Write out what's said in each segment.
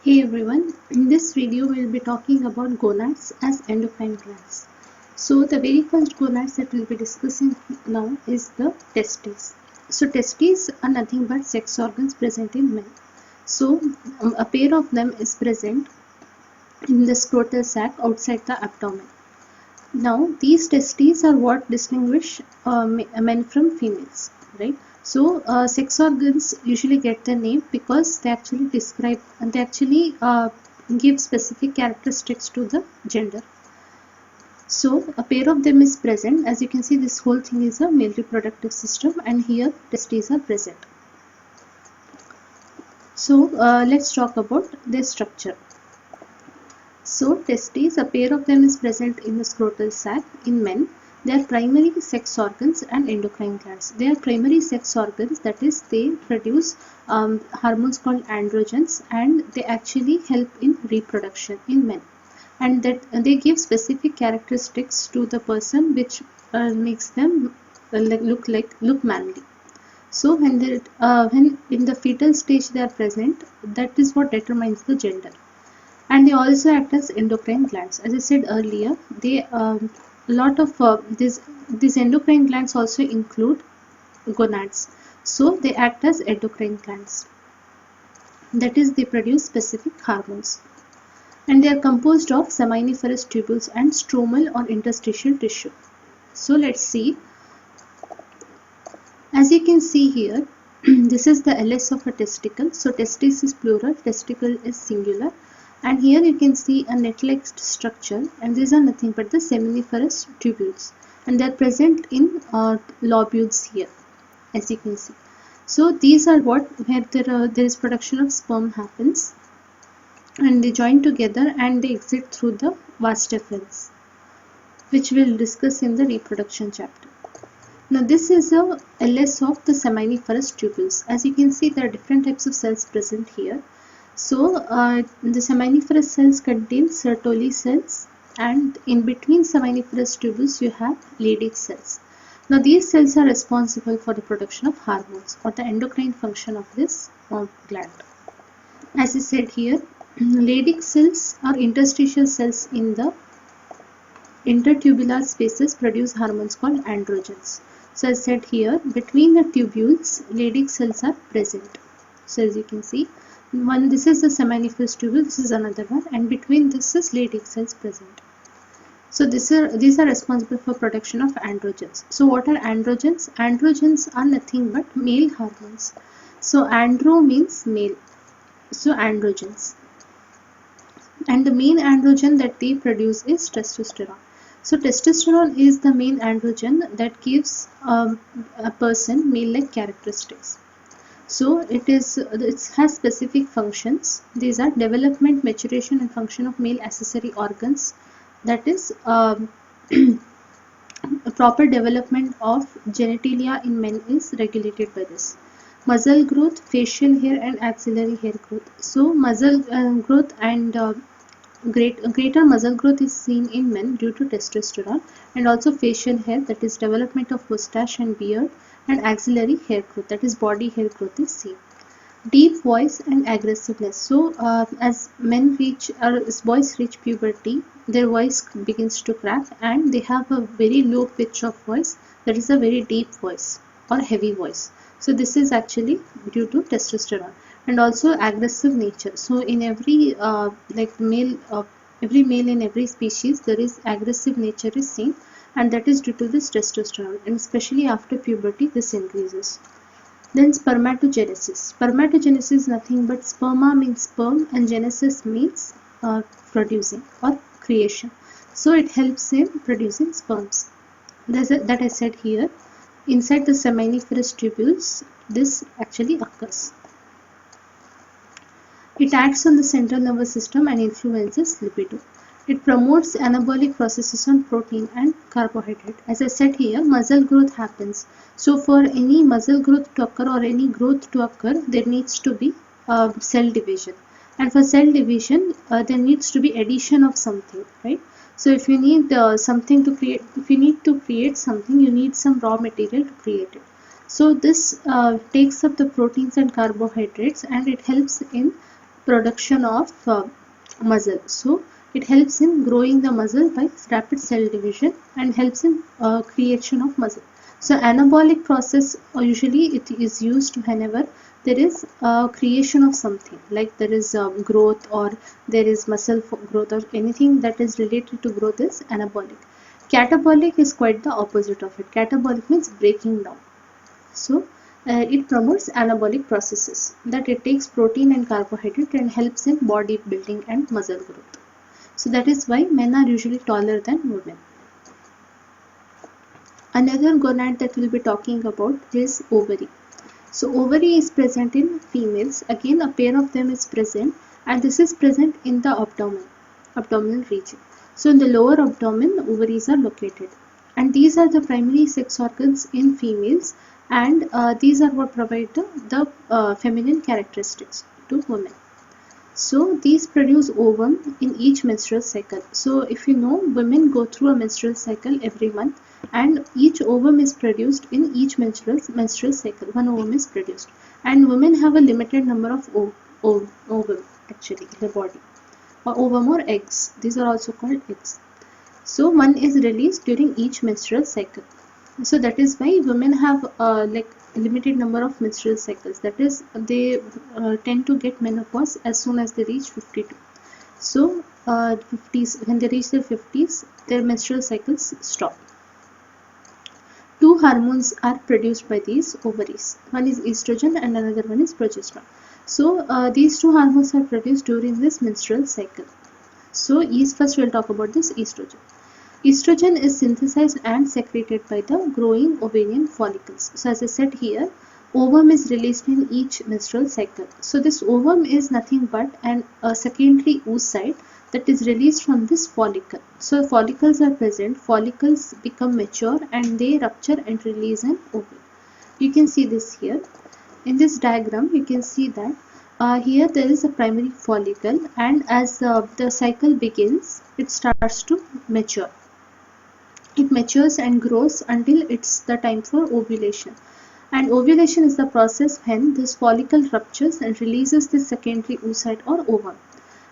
Hey everyone, in this video we'll be talking about gonads as endocrine glands. So the very first gonads that we'll be discussing now is the testes. So testes are nothing but sex organs present in men. So a pair of them is present in the scrotal sac outside the abdomen. Now these testes are what distinguish men from females, right? So sex organs usually get the name because they actually describe and they actually give specific characteristics to the gender. So a pair of them is present. As you can see, this whole thing is a male reproductive system, and here testes are present. So let's talk about their structure. So testes, a pair of them is present in the scrotal sac in men. They are primary sex organs and endocrine glands. They are primary sex organs, that is, they produce hormones called androgens, and they actually help in reproduction in men. And that they give specific characteristics to the person which makes them look manly. So when in the fetal stage they are present, that is what determines the gender. And they also act as endocrine glands. As I said earlier, they a lot of these endocrine glands also include gonads. So they act as endocrine glands. That is, they produce specific hormones. And they are composed of seminiferous tubules and stromal or interstitial tissue. So let's see. As you can see here, this is the LS of a testicle. So testis is plural, testicle is singular. And here you can see a net-like structure, and these are nothing but the seminiferous tubules, and they are present in lobules here, as you can see. So these are where there is production of sperm happens, and they join together and they exit through the vas deferens, which we'll discuss in the reproduction chapter. Now this is a LS of the seminiferous tubules. As you can see, there are different types of cells present here. So the seminiferous cells contain Sertoli cells, and in between seminiferous tubules you have Leydig cells. Now these cells are responsible for the production of hormones or the endocrine function of this gland. As I said here, Leydig cells are interstitial cells in the intertubular spaces produce hormones called androgens. So as said here, between the tubules Leydig cells are present. So as you can see, this is the seminiferous tubule, this is another one, and between this is Leydig cells present. So these are responsible for production of androgens. So what are androgens? Androgens are nothing but male hormones. So andro means male. So androgens. And the main androgen that they produce is testosterone. So testosterone is the main androgen that gives a person male-like characteristics. So it has specific functions. These are development, maturation and function of male accessory organs. That is proper development of genitalia in men is regulated by this. Muscle growth, facial hair and axillary hair growth. So muscle growth and greater muscle growth is seen in men due to testosterone, and also facial hair, that is development of mustache and beard, and axillary hair growth, that is body hair growth, is seen. Deep voice and aggressiveness. So as boys reach puberty, their voice begins to crack and they have a very low pitch of voice, that is a very deep voice or heavy voice. So this is actually due to testosterone. And also aggressive nature. So in every every male in every species, there is aggressive nature is seen, and that is due to this testosterone, and especially after puberty this increases. Then spermatogenesis. Spermatogenesis is nothing but sperma means sperm and genesis means producing or creation. So it helps in producing sperms. That I said here, inside the seminiferous tubules this actually occurs. It acts on the central nervous system and influences libido. It promotes anabolic processes on protein and carbohydrate. As I said here, muscle growth happens. So for any muscle growth to occur or any growth to occur, there needs to be cell division. And for cell division, there needs to be addition of something, right? So if you need something to create, if you need to create something, you need some raw material to create it. So this takes up the proteins and carbohydrates, and it helps in production of muscle. So it helps in growing the muscle by rapid cell division and helps in creation of muscle. So anabolic process usually it is used whenever there is creation of something, like there is growth, or there is muscle growth, or anything that is related to growth is anabolic. Catabolic is quite the opposite of it. Catabolic means breaking down. So it promotes anabolic processes, that it takes protein and carbohydrate and helps in body building and muscle growth. So that is why men are usually taller than women. Another gonad that we'll be talking about is ovary. So ovary is present in females. Again, a pair of them is present, and this is present in the abdominal region. So in the lower abdomen, ovaries are located, and these are the primary sex organs in females, and these are what provide the feminine characteristics to women. So these produce ovum in each menstrual cycle. So if you know, women go through a menstrual cycle every month, and each ovum is produced in each menstrual cycle. One ovum is produced, and women have a limited number of ovum actually in the body, or ovum or eggs. These are also called eggs. So one is released during each menstrual cycle. So that is why women have like limited number of menstrual cycles. That is, they tend to get menopause as soon as they reach 52. So 50s, when they reach their 50s, their menstrual cycles stop. Two hormones are produced by these ovaries. One is estrogen and another one is progesterone. So these two hormones are produced during this menstrual cycle. So first we'll talk about this estrogen. Estrogen is synthesized and secreted by the growing ovarian follicles. So as I said here, ovum is released in each menstrual cycle. So this ovum is nothing but a secondary oocyte that is released from this follicle. So follicles are present, follicles become mature and they rupture and release an ovum. You can see this here. In this diagram, you can see that here there is a primary follicle, and as the cycle begins, it starts to mature. It matures and grows until it's the time for ovulation. And ovulation is the process when this follicle ruptures and releases the secondary oocyte or ovum.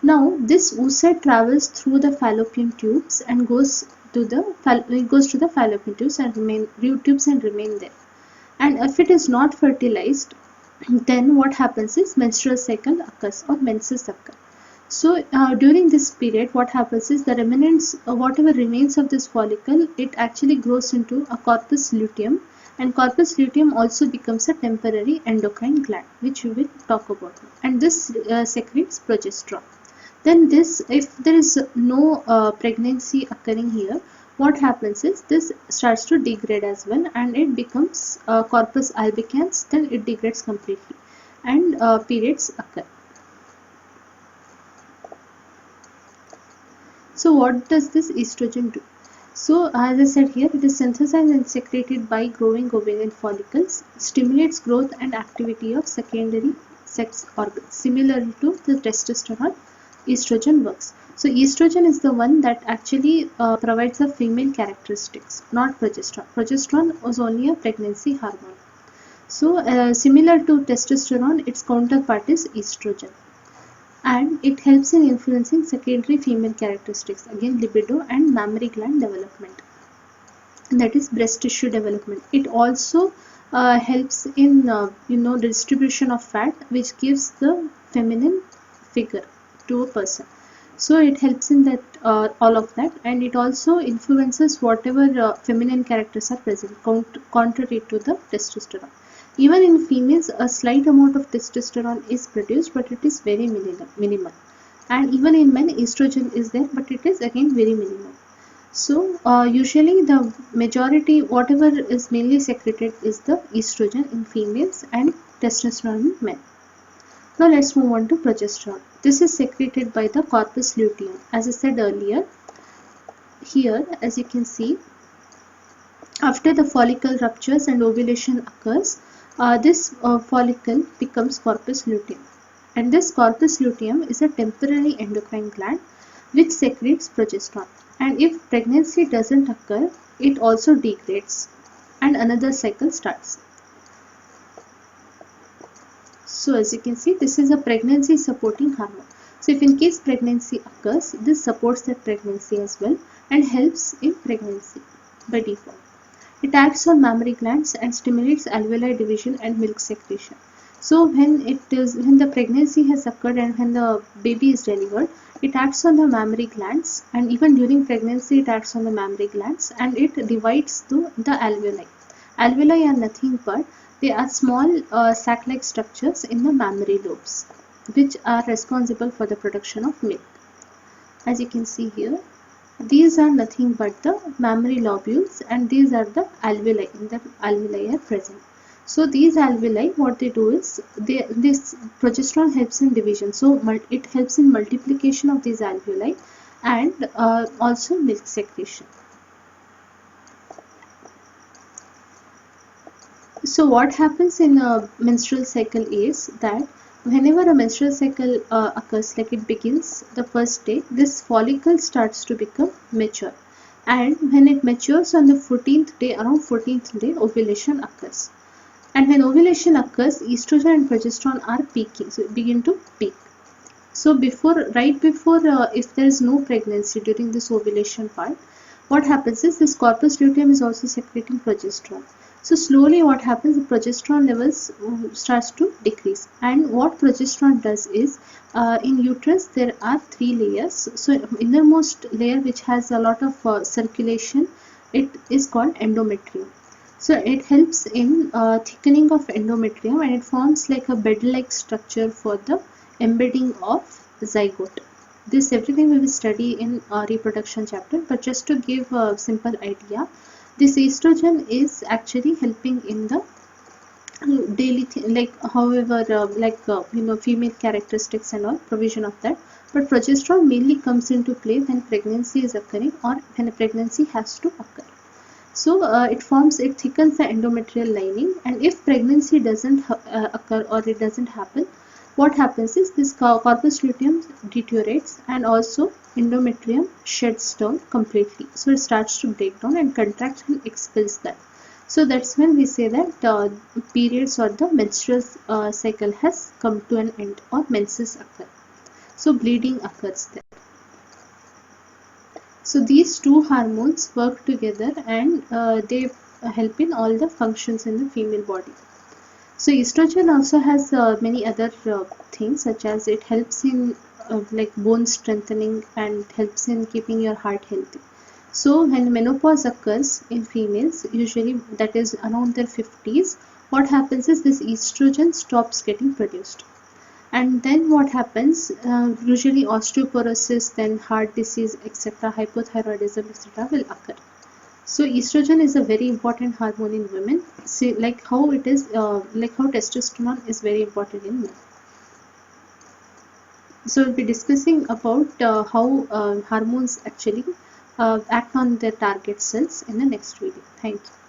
Now this oocyte travels through the fallopian tubes and goes to the fallopian tubes and remain there. And if it is not fertilized, then what happens is menstrual cycle occurs, or menses occur. So during this period, what happens is the remnants, whatever remains of this follicle, it actually grows into a corpus luteum, and corpus luteum also becomes a temporary endocrine gland, which we will talk about now. And this secretes progesterone. Then this, if there is no pregnancy occurring here, what happens is this starts to degrade as well, and it becomes corpus albicans. Then it degrades completely, and periods occur. So what does this estrogen do? So as I said here, it is synthesized and secreted by growing ovarian follicles, stimulates growth and activity of secondary sex organs. Similar to the testosterone, estrogen works. So estrogen is the one that actually provides the female characteristics, not progesterone. Progesterone was only a pregnancy hormone. So similar to testosterone, its counterpart is estrogen. And it helps in influencing secondary female characteristics, again libido and mammary gland development, and that is breast tissue development. It also helps in the distribution of fat, which gives the feminine figure to a person. So it helps in that all of that, and it also influences whatever feminine characters are present, contrary to the testosterone. Even in females, a slight amount of testosterone is produced, but it is very minimal. And even in men, estrogen is there, but it is again very minimal. So usually the majority, whatever is mainly secreted, is the estrogen in females and testosterone in men. Now let's move on to progesterone. This is secreted by the corpus luteum. As I said earlier, here as you can see, after the follicle ruptures and ovulation occurs, this follicle becomes corpus luteum, and this corpus luteum is a temporary endocrine gland which secretes progesterone, and if pregnancy doesn't occur, it also degrades and another cycle starts. So as you can see, this is a pregnancy supporting hormone. So if in case pregnancy occurs, this supports that pregnancy as well and helps in pregnancy by default. It acts on mammary glands and stimulates alveoli division and milk secretion. So when the pregnancy has occurred and when the baby is delivered, it acts on the mammary glands, and even during pregnancy it acts on the mammary glands, and it divides to the alveoli. Alveoli are nothing but they are small sac-like structures in the mammary lobes, which are responsible for the production of milk. As you can see here, these are nothing but the mammary lobules, and these are the alveoli. The alveoli are present. So these alveoli, what they do is, this progesterone helps in division. So it helps in multiplication of these alveoli and also milk secretion. So what happens in a menstrual cycle is that whenever a menstrual cycle occurs, like it begins the first day, this follicle starts to become mature, and when it matures on the 14th day, around 14th day, ovulation occurs. And when ovulation occurs, estrogen and progesterone are peaking, so begin to peak. So right before, if there is no pregnancy during this ovulation part, what happens is this corpus luteum is also secreting progesterone. So slowly what happens, the progesterone levels starts to decrease, and what progesterone does is, in uterus there are 3 layers. So innermost layer, which has a lot of circulation, it is called endometrium. So it helps in thickening of endometrium, and it forms like a bed-like structure for the embedding of zygote. This everything we will study in reproduction chapter, but just to give a simple idea, this estrogen is actually helping in the daily like however female characteristics and all provision of that, but progesterone mainly comes into play when pregnancy is occurring or when a pregnancy has to occur. So it thickens the endometrial lining, and if pregnancy doesn't occur or it doesn't happen, what happens is this corpus luteum deteriorates, and also endometrium sheds down completely. So it starts to break down and contracts and expels that. So that's when we say that periods or the menstrual cycle has come to an end, or menses occur. So bleeding occurs there. So these two hormones work together, and they help in all the functions in the female body. So estrogen also has many other things, such as it helps in like bone strengthening and helps in keeping your heart healthy. So when menopause occurs in females, usually that is around their 50s, what happens is this estrogen stops getting produced. And then what happens, usually osteoporosis, then heart disease, etc., hypothyroidism, etc. will occur. So estrogen is a very important hormone in women. See, like how it is, like how testosterone is very important in men. So we'll be discussing about how hormones actually act on their target cells in the next video. Thank you.